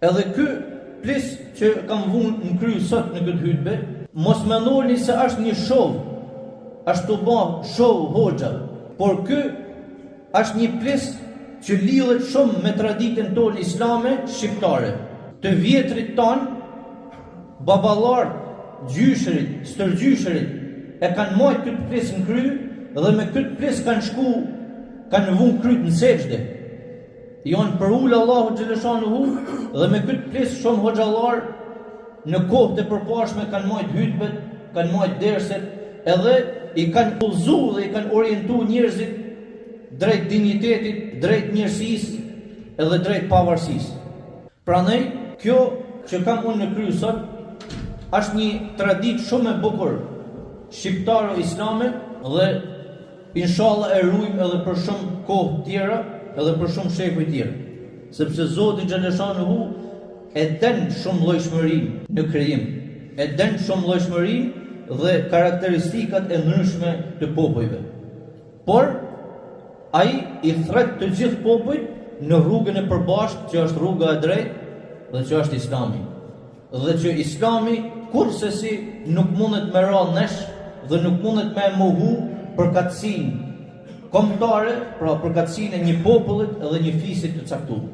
Edhe ky plis që kam vunë në kry sot në këtë hutbe, mos mendoni se është një show, ashtu bë show hoxha, por ky është një plis që lidhet shumë me traditën tonë islame shqiptare. Të vjetrit tanë, baballar, gjyshërit, stërgjyshërit e kanë marrë këtë ples në kry dhe me këtë ples kanë vunë kryt në sejdë. Janë për ulë Allahu xhaleshanuhu dhe me këtë ples shumë hoxhallar në kohët e përpashme kanë marrë hutbet, kanë marrë derset, edhe i kanë udhëzuar dhe i kanë orientuar njerëzit drejt dinjitetit, drejt mirësisë edhe drejt pavarësisë. Prandaj kjo që kam unë në kry sot është një traditë shumë e bukur shqiptare islame dhe inshallah e ruajmë edhe për shumë kohë tjera, edhe për shumë shekuj tjera. Sepse Zoti xhaleshanuhu e den shumë llojshmërinë në krijim, e den shumë llojshmërinë dhe karakteristikat e ndryshme të popujve. Por ai i thret të gjithë popujt në rrugën e përbashkët që është rruga e drejtë dhe që është Islami. Dhe që Islami kurrësi nuk mundet me ra nesh dhe nuk mundet me mohu përkatësinë kombëtare, pra përkatësinë e një popullit edhe një fisit të caktuar.